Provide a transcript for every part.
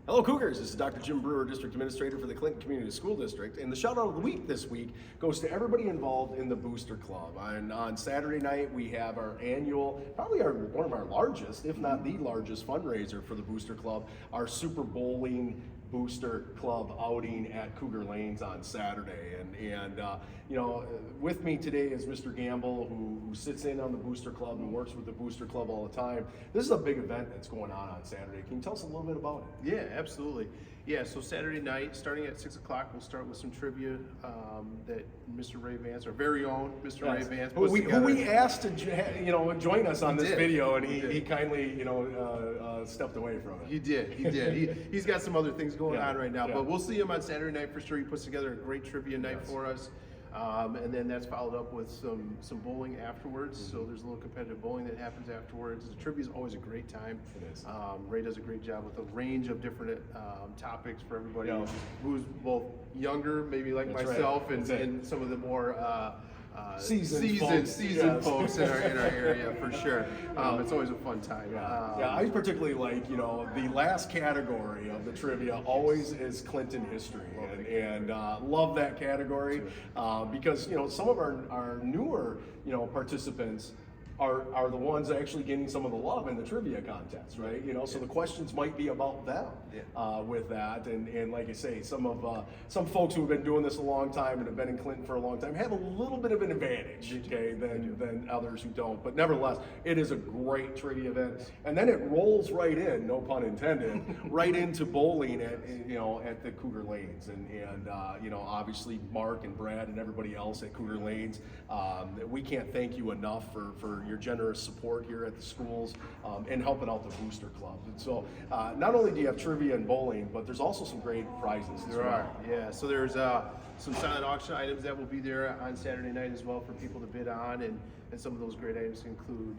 Hello Cougars, this is Dr. Jim Brewer, District Administrator for the Clinton Community School District, and the shout out of the week this week goes to everybody involved in the Booster Club. On Saturday night we have our annual, probably one of our largest, if not the largest fundraiser for the Booster Club, our Super Bowling Booster Club outing at Cougar Lanes on Saturday. And you know, with me today is Mr. Gamble, who sits in on the Booster Club and works with the Booster Club all the time. This is a big event that's going on Saturday. Can you tell us a little bit about it? Yeah, absolutely. Yeah, so Saturday night, starting at 6 o'clock, we'll start with some trivia that Mr. Ray Vance, our very own Mr. Ray Vance, who we asked to join us on this video, and he kindly stepped away from it. He did. He's got some other things going on right now, but we'll see him on Saturday night for sure. He puts together a great trivia night for us. And then that's followed up with some bowling afterwards. So there's a little competitive bowling that happens afterwards. The trivia is always a great time. It is. Ray does a great job with a range of different topics for everybody who's both younger, maybe like myself, and some of the more seasoned folks in our area for sure. It's always a fun time. I particularly like, the last category of the trivia always is Clinton history, and love that category because some of our newer participants are the ones actually getting some of the love in the trivia contest, right? So the questions might be about them with that, and like I say, some folks who have been doing this a long time and have been in Clinton for a long time have a little bit of an advantage, than others who don't. But nevertheless, it is a great trivia event, and then it rolls right in, no pun intended, right into bowling at the Cougar Lanes, and obviously Mark and Brad and everybody else at Cougar Lanes. We can't thank you enough for your generous support here at the schools and helping out the Booster Club. And so not only do you have trivia and bowling, but there's also some great prizes as well. Yeah, so there's some silent auction items that will be there on Saturday night as well for people to bid on, and some of those great items include,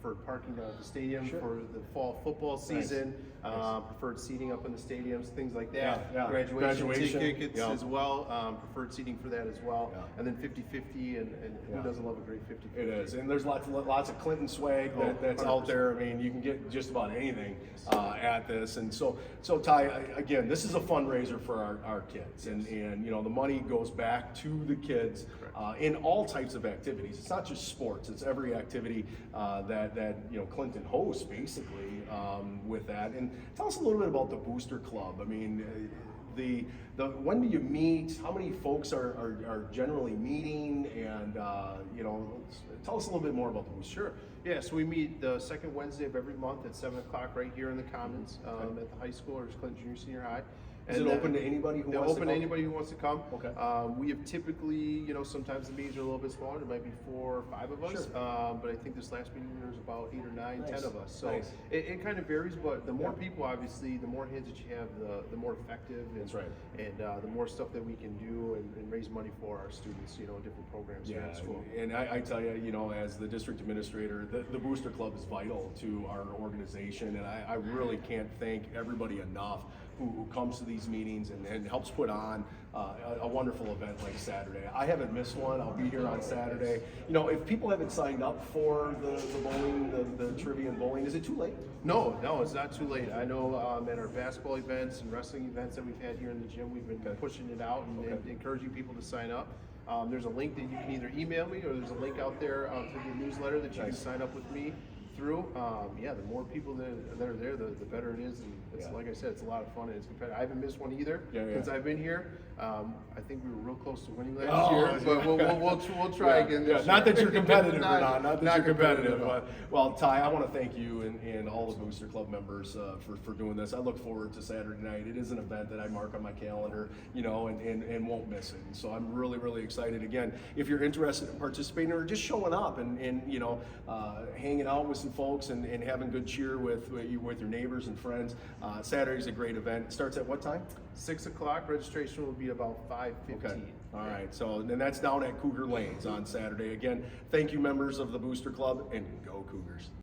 preferred parking down at the stadium for the fall football season, preferred seating up in the stadiums, things like that. Graduation tickets as well, preferred seating for that as well, and then 50-50, and who doesn't love a great 50-50? It is, and there's lots of Clinton swag that's out there. I mean, you can get just about anything at this, and so Ty, again, this is a fundraiser for our kids, and the money goes back to the kids in all types of activities. It's not just sports; it's every activity that Clinton hosts, basically, with that. And tell us a little bit about the Booster Club. I mean, when do you meet? How many folks are generally meeting? And tell us a little bit more about the Booster. Sure. Yeah, so we meet the second Wednesday of every month at 7 o'clock right here in the Commons at the high school, or Clinton Junior Senior High. Is it open to anybody who wants to come? Open to anybody who wants to come. Okay. We have typically, sometimes the meetings are a little bit smaller. There might be 4 or 5 of us. Sure. But I think this last meeting there was about 8 or 9, 10 of us. So it kind of varies, but the more people, obviously, the more hands that you have, the more effective. And, that's right. And the more stuff that we can do and raise money for our students, different programs here at school. And I tell you, as the district administrator, the Booster Club is vital to our organization, and I really can't thank everybody enough who comes to these meetings and helps put on a wonderful event like Saturday. I haven't missed one. I'll be here on Saturday. If people haven't signed up for the bowling, the trivia and bowling, is it too late? No, it's not too late. I know at our basketball events and wrestling events that we've had here in the gym, we've been pushing it out and encouraging people to sign up. There's a link that you can either email me, or there's a link out there for the newsletter that you can sign up with me through. The more people that are there, the better it is. And it's, like I said, it's a lot of fun and it's competitive. I haven't missed one either since I've been here. I think we were real close to winning last year, but we'll try again this year. Not that you're competitive or not that you're competitive. But, well, Ty, I want to thank you and all the Booster Club members for doing this. I look forward to Saturday night. It is an event that I mark on my calendar, and won't miss it. And so I'm really, really excited. Again, if you're interested in participating or just showing up and hanging out with some folks and having good cheer with your neighbors and friends, Saturday's a great event. It starts at what time? 6 o'clock. Registration will be about 5:15. Okay. All right. So then that's down at Cougar Lanes on Saturday. Again, thank you, members of the Booster Club, and go Cougars.